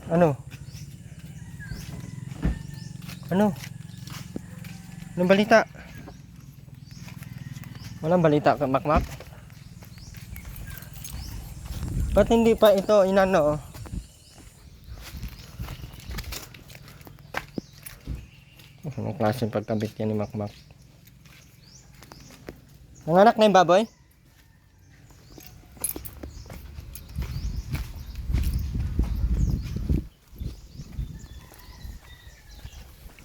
Ano? Ano? Anong balita? Walang balita ka, Makmak? Ba't hindi pa ito inano? Anong klaseng pagkabit yan ni Makmak? Nanganak na yung baboy?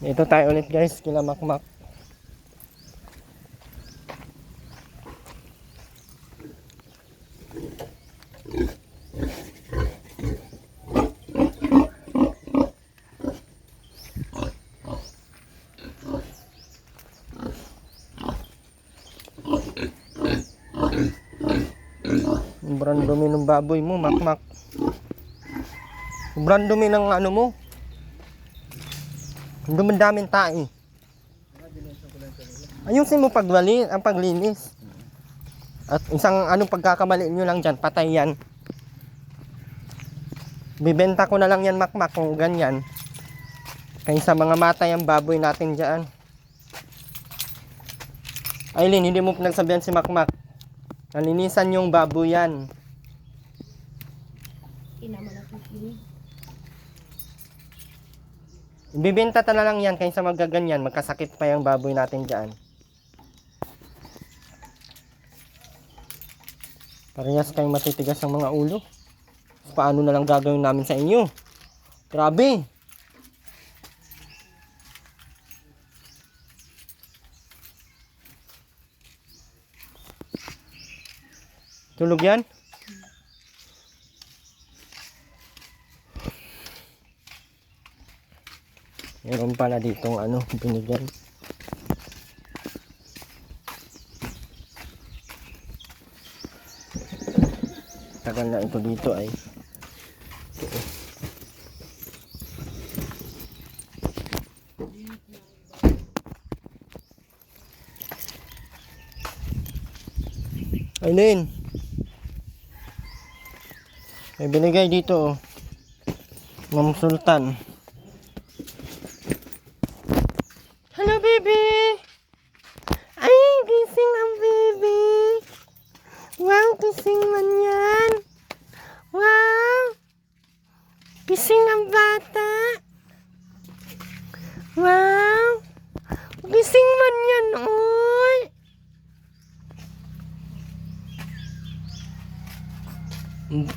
Ito tayo ulit guys, kila Makmak. Sobrang dumi ng baboy mo, Makmak. Sobrang dumi ng ano mo. Daming tae. Ayusin mo ang paglinis. At isang anong pagkakamali nyo lang dyan, patay yan. Bibenta ko na lang yan, Makmak, kung ganyan. Kaysa mga matay ang baboy natin dyan. Aileen, hindi mo pinagsabihan si Makmak. Nalinisan yung baboy yan. Bibenta ta na lang yan kaysa magaganyan, magkasakit pa yung baboy natin dyan. Parehas kayong matitigas ang mga ulo. Paano na lang gagawin namin sa inyo? Grabe! Tulog yan? Meron pala ditong ano, binigyan. Tagal na ito dito ay. Aileen, may binigay dito oh. Ma'am Sultan. Hello baby! Ay, gising ang baby! Wow, gising man yan! Wow! Gising ang bata! Wow! Gising man yan, oy!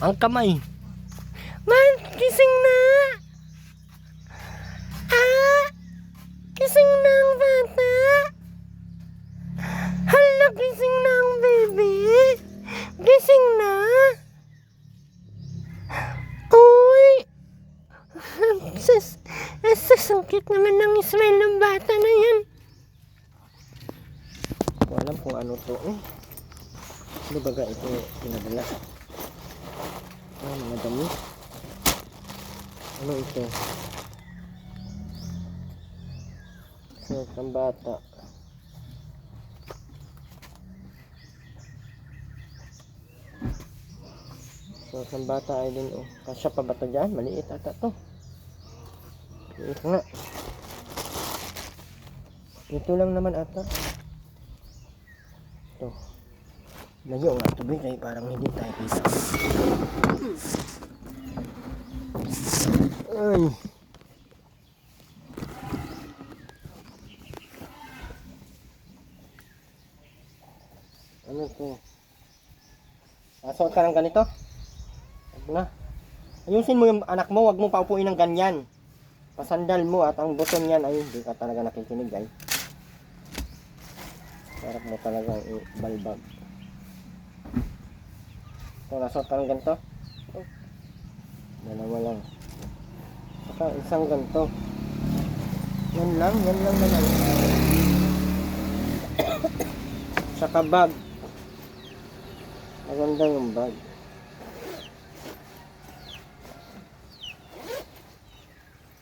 Ang kamay. Man, gising na! Ah! Gising na ang bata! Hala, gising na ang baby! Gising na! Uy! Sus! Ang cute naman ng smile ng bata na yan. Hindi ko alam kung ano to eh. Ano baga ito pinadala? Mga dami. Ano ito? So, ang bata. So, ang bata ay din, oh. Kasya pa ba ito dyan? Maliit ata to. Maliit nga. Ito lang naman ata. Ito. Layo nga ito, ay parang hindi tayo pisa. Ay. Ano ito? Asot ka ng ganito? Huwag na. Ayusin mo yung anak mo, huwag mo paupuin ng ganyan. Pasandal mo at ang buton yan ay hindi ka talaga nakikinig ay. Sarap mo talaga ibalbag. Ito, nasot ka ng ganito? Oh. Dalawa lang. Saka isang ganito. Yan lang naman. Saka bag. Maganda yung bag.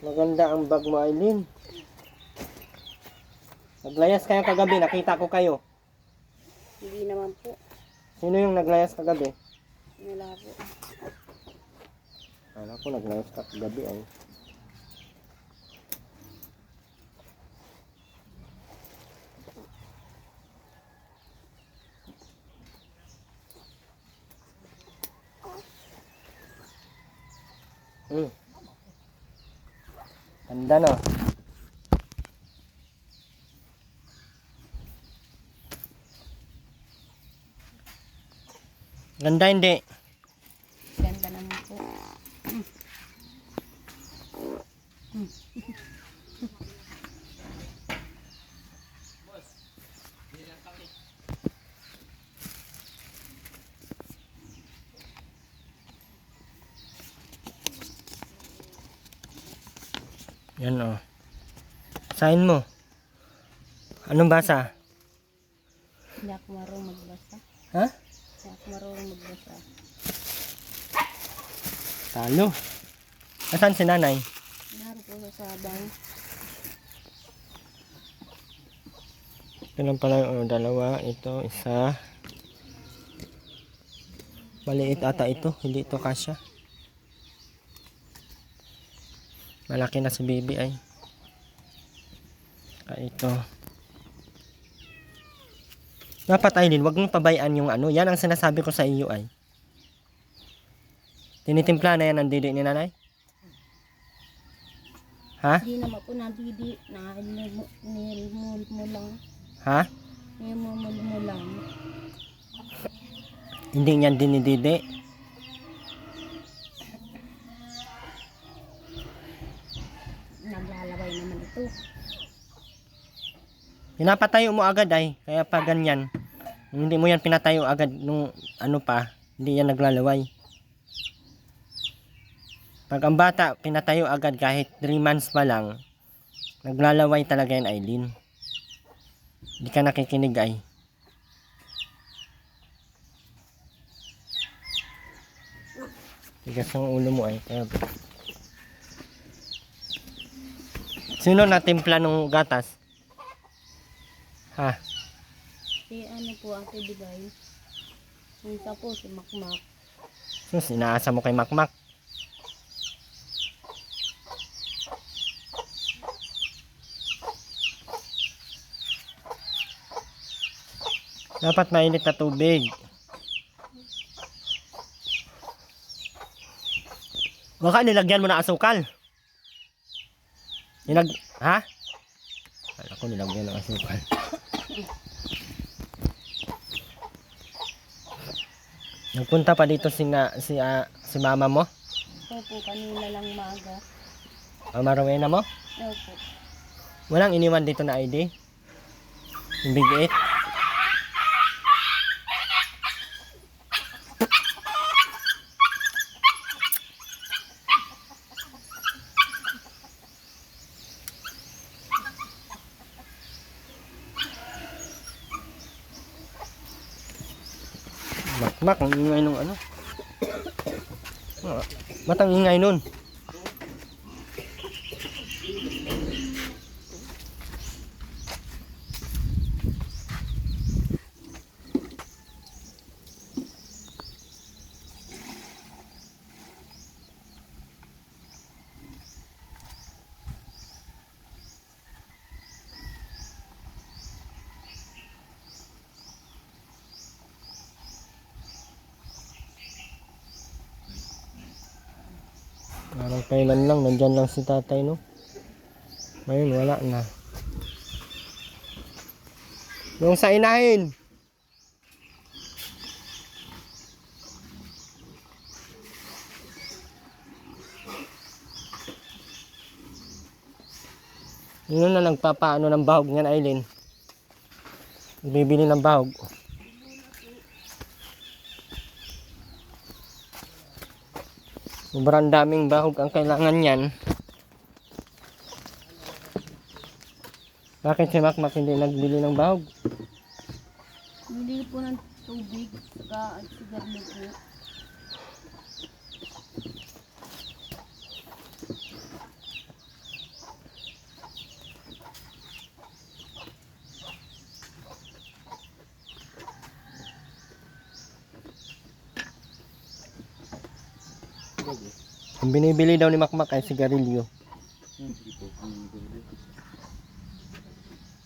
Maganda ang bag mo, Aileen. Naglayas kayo kagabi, nakita ko kayo. Hindi naman po. Sino yung naglayas kagabi? Wala po. Kala ko nag-livestock gabi ay. Ganda no. Ganda hindi. Ganda naman po. Yan oh. Sign mo. Anong basa? Hindi ako marunong magbasa. Ha? Hindi ako marunong magbasa. Talo. Nasaan si nanay? Naroon po sa sabang. Ito lang pala yung dalawa. Ito, isa. Maliit ata ito. Hindi ito kasya. Malaki na si baby ay. Ito. Dapat Aileen, wag mong pabayaan yung ano. Yan ang sinasabi ko sa iyo ay. Tinitimpla na yan ang didi ni nanay? Ha? Hindi naman po nadidi. Nilmul mo lang. Ha? Nilmul mo lang. Hindi niyan dinididi. Naglalaway naman ito. Pinapatayo mo agad ay. Kaya pa ganyan. Hindi mo yan pinatayo agad nung ano pa. Hindi yan naglalaway. Pag ang bata pinatayo agad kahit 3 months pa lang, naglalaway talaga yan Aileen. Hindi ka nakikinig ay. Tigas ang ulo mo ay. Kaya... Sino natimpla nung gatas? Ha? Si ano po ang ibigay. Yung isa po si Makmak. Sus, inaasa mo kay Makmak. Dapat mainit na tubig. Baka nilagyan mo na asukal. Ha? Kala ko nilagyan ng asukal. Nagpunta pa dito si mama mo? Opo, kanina lang maga. Mama Rowena mo? Opo. Walang iniwan dito na ID? Yung Big 8? Makmak, ang ingay nung ano. Matang ingay nun. Parang kailan lang, nandyan lang si tatay, no? Ngayon, wala na. Yung sa inahin. Yun na nagpapaano ng bahog niyan, Aileen. Bibili ng bahog. Sobrang daming bahog ang kailangan niyan. Bakit si Makmak hindi nagbili ng bahog? Bili po ng tubig. Saka sigarlo po. Ang binibili daw ni Makmak ay sigarilyo.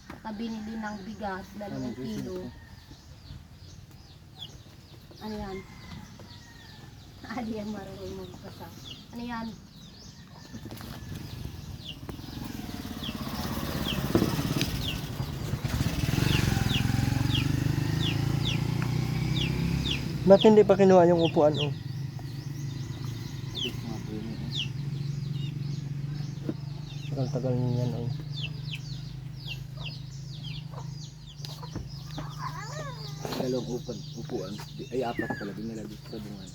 Saka binili ng bigas, 2 kilo. Ano yan? Ali ang marunong magbasa. Ano yan? Ba't hindi pa kinuha yung upuan oh? Tagal-tagal niyan oh. Dalawang upuan. Ay, 4 pala. Dinala dito sa bungan.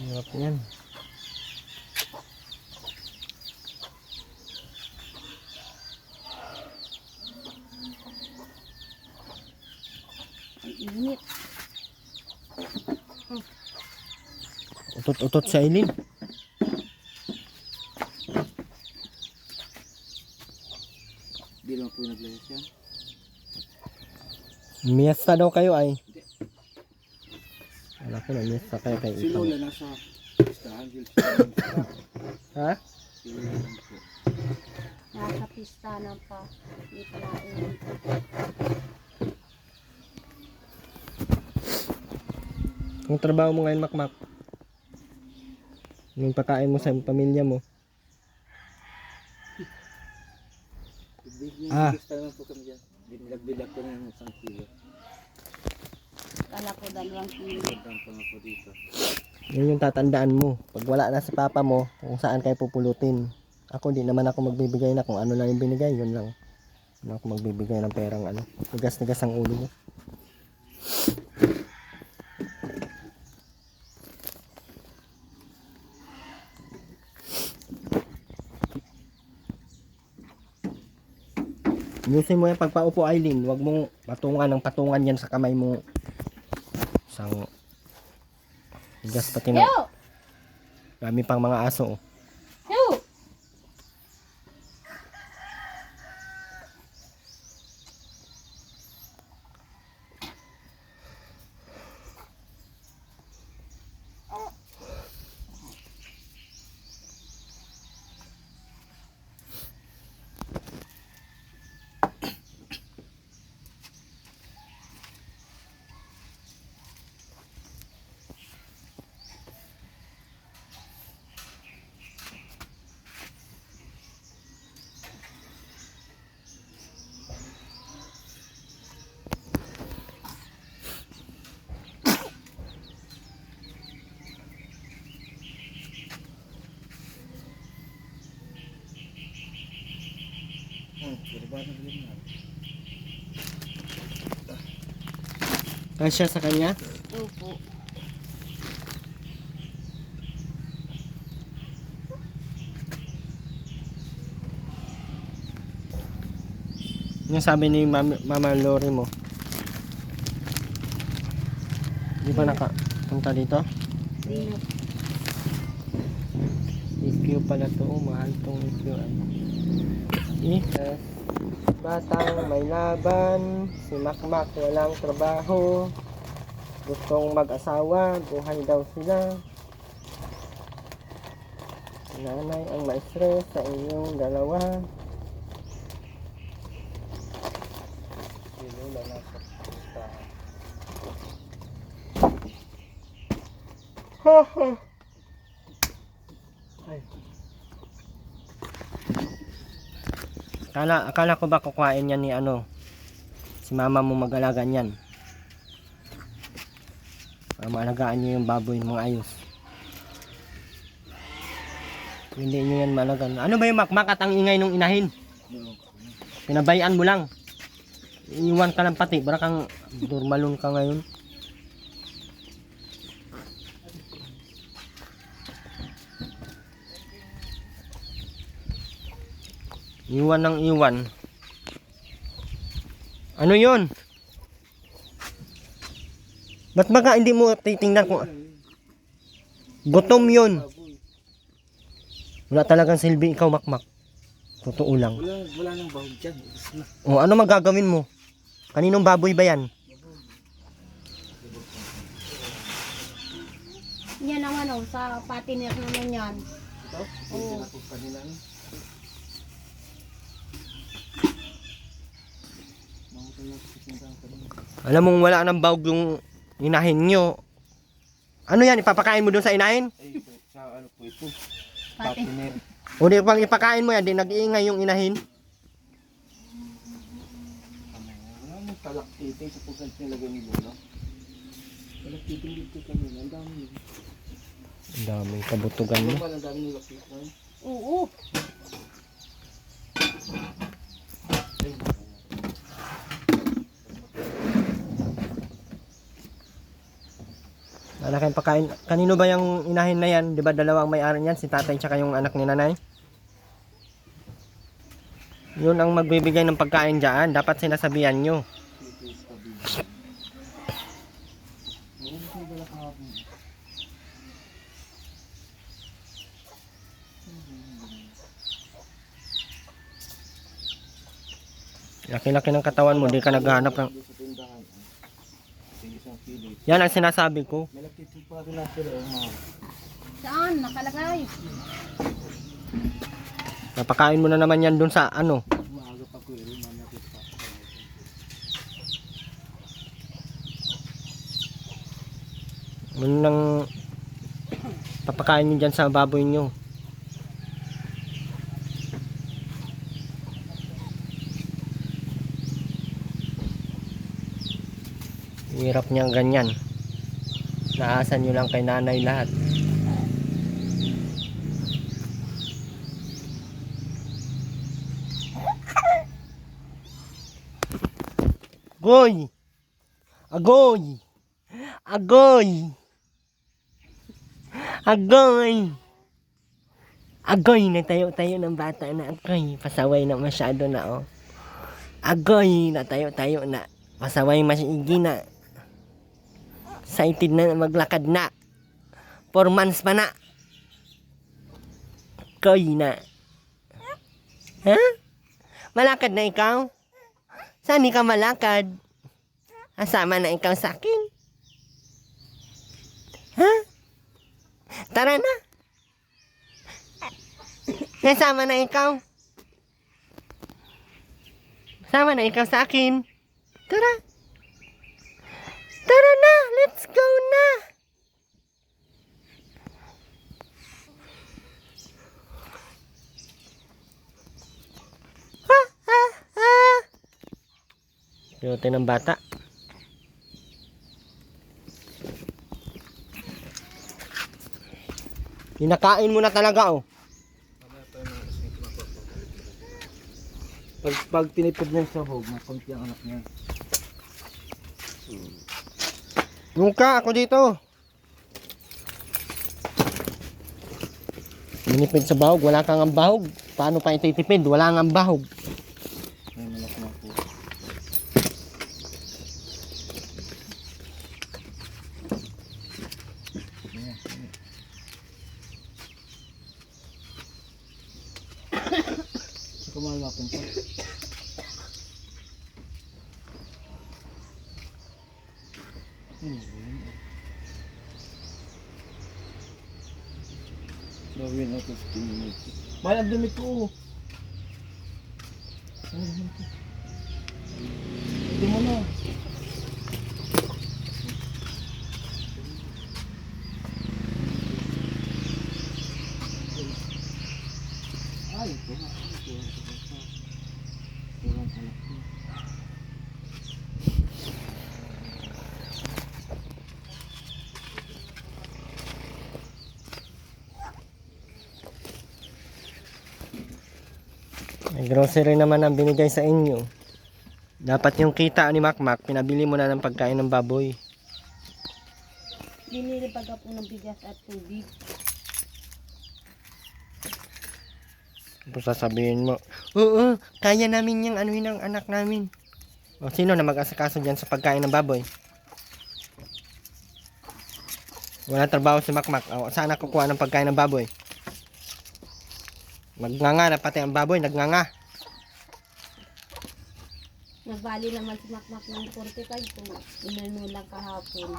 Hirap yan. Ang init. Utot-utot sa ilin. Di naman po naglayas yan. Miesta daw kayo ay. Wala ko na miesta kayo kay Si ikaw. Lola nasa listahan. Ha? Si Lola lang po. Nasa pista na pa. Hindi pa nainit. Ang trabaho mo ngayon, Makmak? Yung pagkain mo sa pamilya mo. Ah. Gusto naman po kami dyan. Bilag-bilag ko na ng 1 kilo. Kala ko 2 kilo. Pagdang pa nga po dito. Yun yung tatandaan mo. Pag wala na si papa mo, kung saan kayo pupulutin. Ako, di naman ako magbibigay na kung ano lang yung binigay, yun lang. Hindi ako magbibigay ng perang ano. Tigas-tigas ang ulo mo. Ayusin mo yung pagpaupo, Aileen. Huwag mong patungan ng patungan yan sa kamay mo. Isang tigas pati na. Yo! Dami pang mga aso. Oh. Yo! Kasya sa kanya? Opo. Yung sabi ni Mama Lori mo. Di ba nakapunta dito? Di na. EQ pala to. Mahal tong EQ. Yes. Batang may laban. Si Makmak walang trabaho. Gustong mag-asawa. Buhay daw sila. Si nanay ang ma-stress sa inyong dalawa. Si Lola nasa pustahan. Ha ha. Ay. Akala ko ba kukuhain yan ni ano? Si mama mo mag-alaga niyan. Para maalagaan niyo yung baboy mong ayos. Hindi niyo yan maalagaan. Ano ba yung Makmak at ang ingay nung inahin? Pinabayaan mo lang. Iiwan ka lang pati. Bara kang durmalon ka ngayon. Iwan ng iwan. Ano yun? Ba't baka hindi mo titingnan kung... Gutom yun. Wala talagang silbi ikaw, Makmak. Totoo lang. Wala nang bahog dyan. Ubus na. O, ano magagawin mo? Kaninong baboy ba yan? Yan naman oh, sa patiner naman yan. Ito? Oo. Ito na kanila. Alam mong wala nang bahog yung inahin nyo. Ano yan? Ipapakain mo doon sa inahin? Ay, sa ano po ito? Patiner. O di pang ipakain mo yan, di nag-iingay yung inahin. Wala nang talaktiting sa pusat nilagay ni Lola. Talaktiting dito kanina. Ang dami yun. Ang daming kabutugan mo. Ano ba ang dami nilapitan? Oo. Wala kayong pakain. Kanino ba yung inahin na yan? Di ba dalawang may-ari niyan? Si tatay tsaka yung anak ni nanay? Yun ang magbibigay ng pagkain dyan. Dapat sinasabihan nyo. Laki-laki ng katawan mo. Di ka naghahanap ng... Sa tindahan. Yung isang kilo. Yan ang sinasabi ko. May lakitin pa rin natin mga. Saan? Nakalagay. Napakain mo na naman yan dun sa ano. Maaga pa ko rin mga natin pa. Yun lang papakain nyo dyan sa baboy nyo. Hirap niyang ganyan. Naasan nyo lang kay nanay lahat. Agoy! Agoy! Agoy! Agoy! Agoy! Natayo-tayo ng bata na agoy. Pasaway na masyado na oh. Agoy! Natayo-tayo na. Pasaway masyigi na. Excited na maglakad na. 4 months pa na. Agoy na. Ha? Malakad na ikaw? Saan ka malakad? Asama na ikaw sa akin? Ha? Tara na. Nasama na ikaw? Sama na ikaw sa akin? Tara. Tara na. Let's go na. Ha, ha, ha. Cute ng bata. Pinakain mo na talaga oh. Pag tinipid niya sa hog, makunti ang anak niya. Yung ka, ako dito. Minipid sa bahog, wala kang ang bahog. Paano pa ititipid? Wala nga ang bahog. May malak na po. Kumalapin pa. Gawin na ito 15 minutes. Mahal ang dumi ko. Hindi mo na. Ay, ito na. May grocery naman ang binigay sa inyo. Dapat yung kita ni Makmak, pinabili mo na ng pagkain ng baboy. Binili pagka po ng bigas at tubig. Tapos sasabihin mo, oo, kaya namin yung anuhin ng anak namin. O sino na mag-asakaso dyan sa pagkain ng baboy? Wala trabaho si Makmak. O, saan nakukuha ng pagkain ng baboy? Magnganga na pati ang baboy, nagnganga. Nagbali naman si Makmak ng 45 kung inano lang kahapon.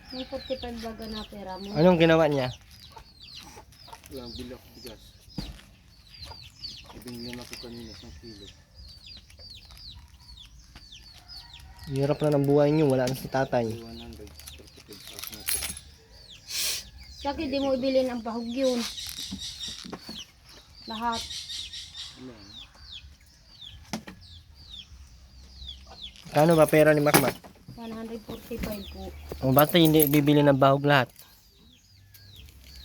May 45 baga na pera mo. Anong ginawa niya? Walang bili ako bigas. Ibinigyan ako kanina 1 kilo. Hirap na ng buhay niyo, wala na si tatay. 100. 35,000 na ito. Bakit di mo ibili ng bahog yun? Lahat. Ano? Kano ba pera ni Makmak? 145 po. O ba't hindi bibili ng bahog lahat?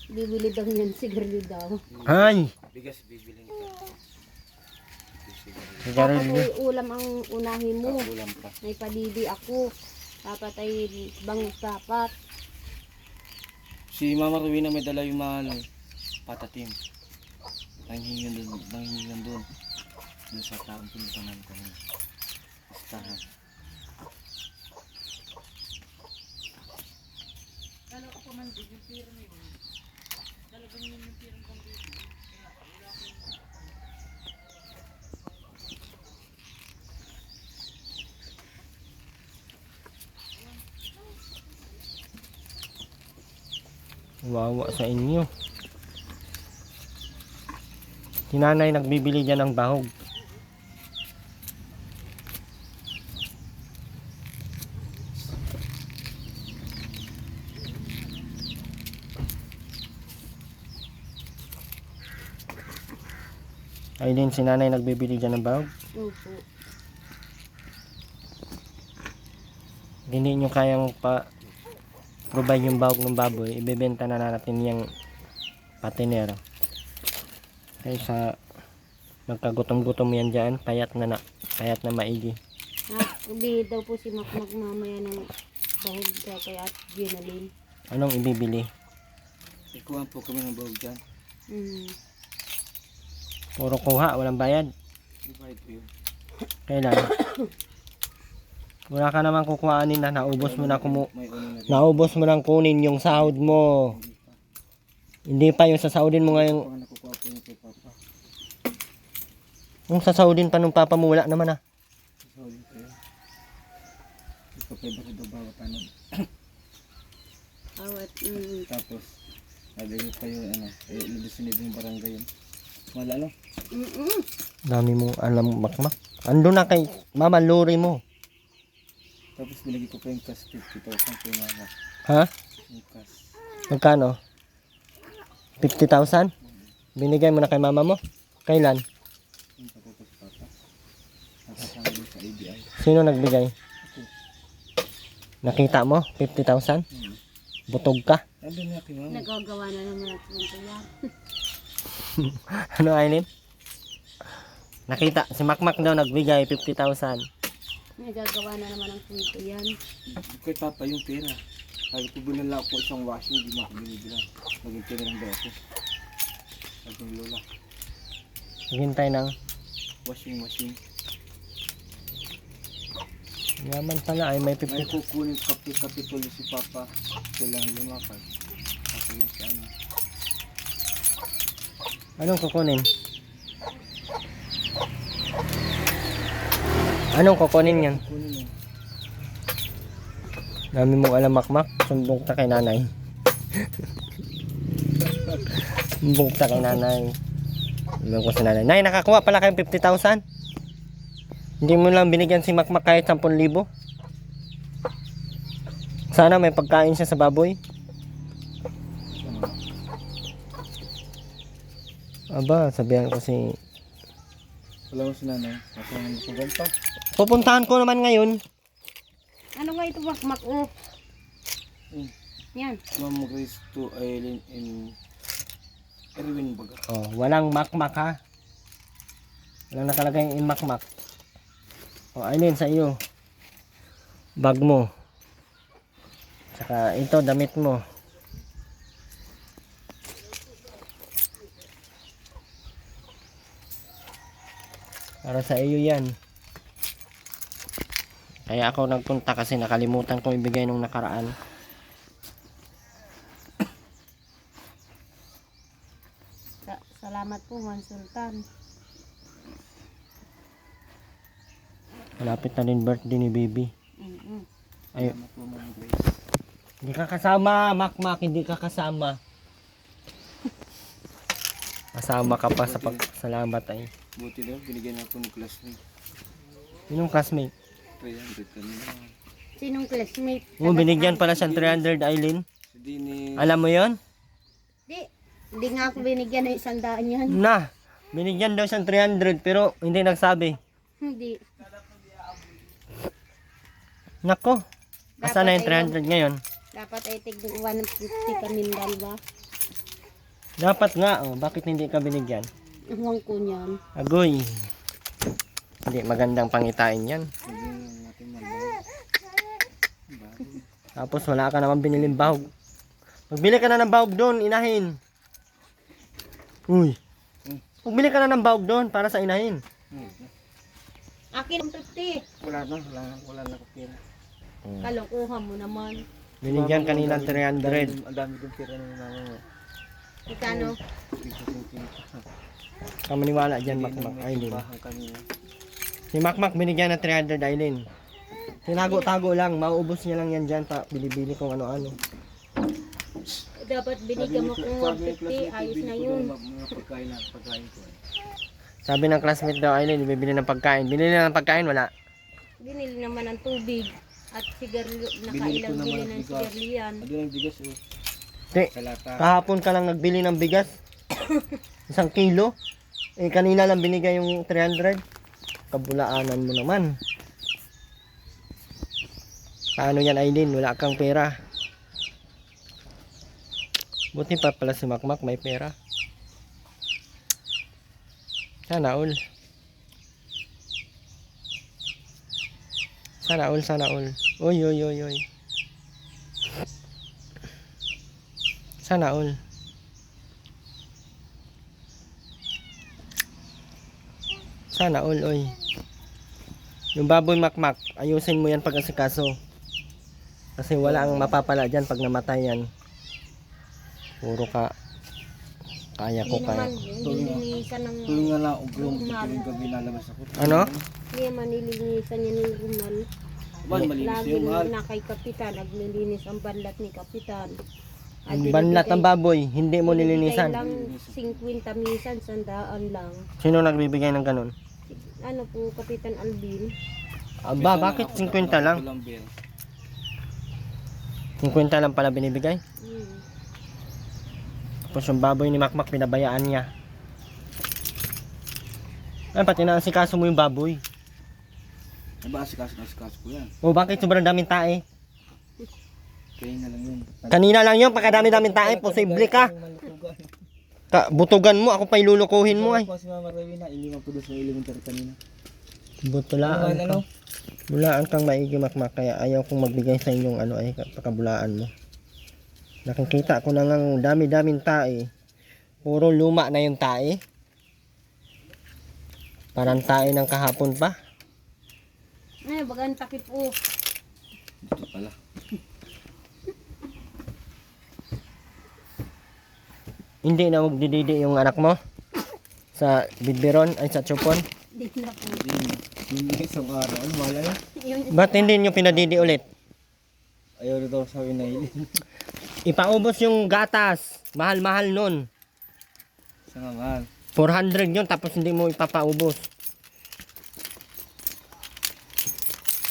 Bibili daw niyan sigarilyo daw. Ay! Bigas bibiling ka. Dapat Sigarilyo. ay ulam ang unahin mo. Ulam pa. May palidi ako. Dapat ay bangus dapat. Si Mama Rowena may dala yung mga patatim. Nanghihingan doon. Doon sa taong pinuntahan ko ng listahan. Wawa sa inyo. Si nanay nagbibili dyan ng bahog. Ay din si nanay nagbibili dyan ng bahog. Opo. Hindi nyo kayang provide yung bahog ng baboy, ibebenta na natin yung patinero. Kaysa magkagutom-gutom yan dyan, payat na maigi. Bili daw po si Makmak mamaya ng bahog kay at Ginalin. Anong ibibili? Ikuhan po kami ng bawag dyan. Puro kuha, walang bayad. Divide po yun. Kailan? Wala ka naman kukuhanin na naubos mo na May uno na rin. naubos mo nang kunin yung sahod mo. Hindi pa yung sasaudin mo ngayon. Baka nakukuha po yung kay Papa. Yung sasaudin pa nung papa mo wala naman ah. Sorry kayo. Ipapay bakit daw bawat ano. Awat. Tapos, nalagay pa yung ano. Lubisinid yung barangay yun. Wala no? Dami mo alam Makmak. Ando na kay Mama Lori mo. Tapos binigay ko pa yung cash 50,000 kay Mama. Ha? Yung cash. Magkano? 50,000? Binigay mo na kay mama mo? Kailan? Yung patutos Papa. Nakasama din sa ABI. Sino nagbigay? Nakita mo? 50,000? Butog ka? Andun na kay Mama. Nagagawa na naman ako ng yan. Ano Aileen? Nakita, si Makmak daw nagbigay 50,000. Nagagawa na naman ang kwento yan. Kay Papa yung pera. Sabi ko binala ako isang washing, hindi mo ako binibilan. Maging pera lang daw ako. Sabi ng lola, Hintay ng washing. yaman pala ay may May 50. kukunin kapitulo si Papa. Kailangan lumakad. Ako yung sa ano. Anong kukunin? Anong kukunin yan? Kukunin yun. Dami mong alam Makmak. Sumbong ta kay nanay. Sumbong ta kay nanay. Sumbong ko si nanay. Nay, nakakuha pala kayong 50,000? Hindi mo lang binigyan si Makmak kahit 10,000. Sana may pagkain siya sa baboy. Aba, sabihan ko si... Wala ko si nanay. Masangan ko ganito. Pupuntahan ko naman ngayon. Ano nga ito Makmak? Oh. Yan. Ma'am Grace to Aileen in Erwin Baga. Oh, walang Makmak ha. Walang nakalagay in Makmak. Oh, Aileen sa iyo. Bag mo. Saka ito damit mo. Para sa iyo yan. Kaya ako nagpunta kasi nakalimutan kong ibigay nung nakaraan. Salamat po, Juan Sultan. Malapit na din birthday ni baby. Ay, Salamat po, Ma'am Grace. hindi ka kasama, Makmak, hindi ka kasama. Kasama ka pa sa pagsalamat ay. Buti daw, binigyan ako ng classmate. Sinong classmate? 300 kanina. Sinong classmate? Binigyan pala siyang 300, Aileen. Si Dini, Alam mo yon? Hindi nga ako binigyan ng 100 yan. Na, binigyan daw siyang 300 pero hindi nagsabi. Hindi. Nako, asa na yung 300 ngayon? Dapat ay tig 150 kami dalawa. Dapat nga, oh, bakit hindi ka binigyan? Huwag ko niyan. Agoy. Hindi magandang pangitain yan. hindi natin malaw. Tapos wala ka naman biniling bahog. Magbili ka na ng bahog doon, inahin. Uy. Magbili ka na ng bahog doon para sa inahin. Akin ang 50. Wala na ko pera. Kalokohan mo naman. Binigyan kanina 300. Ang dami kong pera ng mama mo. Ikano? Ka maniwala dyan, Makmak, Aileen. Bahan kanina. Si Makmak binigyan ng 300, Aileen. Tinago-tago lang, mauubos niya lang yan dyan pa bili-bili kung ano-ano. Dapat binigyan mo kung 150. Ayos na yun. Mga pagkain ko. Sabi ng classmate daw, Aileen, bibili ng pagkain. Binili na ng pagkain, wala. Binili naman ng tubig. At sigarilyo. Nakailang ko bili naman ng bigas. sigarilyo yan. Ano yung bigas oh? Di, Kalata. kahapon ka lang nagbili ng bigas. 1 kilo. Eh, kanina lang binigay yung 300. Kabulaanan mo naman. Paano yan, Aileen? Wala kang pera. Buti pa pala si Makmak may pera. Sana all. Sana all, sana all. Uy, uy, uy, uy. Sana all. Sana all, oy. Yung baboy Makmak, ayusin mo yan pag asikaso. Kasi wala ang mapapala dyan pag namatay yan. Puro ka. Kaya ko Hindi kaya. naman. Hindi linisan ng Tuloy nga lang, uglong rumal. tuloy gabi lalabas ako. Ano? Hindi naman nilinisan niya ng rumal. Ba, malinis Lagi yung mahal. na kay Kapitan. Naglilinis ang banlat ni Kapitan. At Ang banlat ng baboy, hindi mo binibigay nilinisan. lang 50 minsan, 100 lang. Sino nagbibigay ng ganun? Ano po, Kapitan Alvin? Aba, bakit 50 lang? Walang bill. 50 lang pala binibigay. Tapos yung baboy ni Makmak, pinabayaan niya. Ay, pati na asikaso mo yung baboy. Ano ba asikaso ko yan? O bakit sobrang daming tae? Kaya na lang yun. Kanina lang yun, pagkadami-daming tae, posible ka. Butugan mo, ako pa ilulukuhin mo ay. Si Mama Rowena, iniwan ko doon sa elementary kanina. Butulaan ka. Ano? Bulaan kang maigi Makmak, kaya ayaw kong magbigay sa inyong ano ay pagkabulaan mo. Nakikita ko na ng dami-daming tae. Puro luma na yung tae. Parang tae ng kahapon pa. Ay, bagang takip po. Dito pala. Hindi na magdididi yung anak mo sa bidbiron ay sa chupon. Hindi na po. Hindi isang araw. Ano wala na? Yun, Ba't hindi nyo pinadidi ulit? Ayaw na daw sabi na ilin. Ipaubos yung gatas. Mahal-mahal nun. Sa nga mahal. 400 yun tapos hindi mo ipapaubos.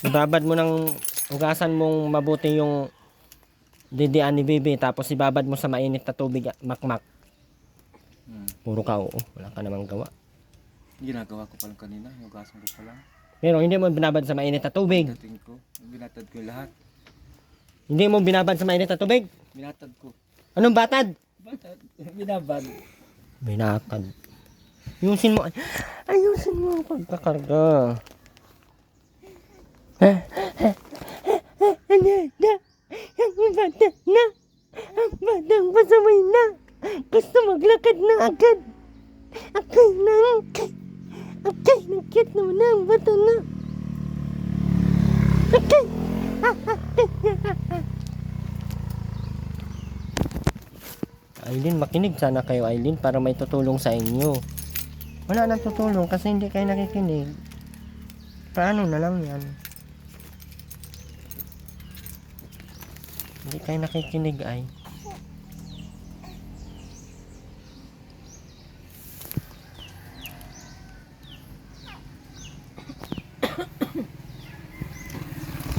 Ibabad mo ng ugasan mong mabuti yung didian ni Bibi tapos ibabad mo sa mainit na tubig Makmak. Puro ka oo. Wala ka namang gawa. Ginagawa ko pa lang kanina. Hugasan ko pa lang. Pero hindi mo binabad sa mainit na tubig. Dating ko. Binatad ko lahat. Hindi mo binabad sa mainit na tubig. Binatad ko. Anong batad? Batad? Binabad. Binatad. Ayusin mo. Ayusin mo ang pagkakarga. Ano na? Ang bata na. Ang batang pasaway na. Gusto maglakad na agad. Akay na. Akay na. Cute naman na ang bata na. Akay. Aileen, makinig sana kayo, Aileen, para may tutulong sa inyo. Wala nang tutulong kasi hindi kayo nakikinig. Paano na lang yan? Hindi kayo nakikinig ay.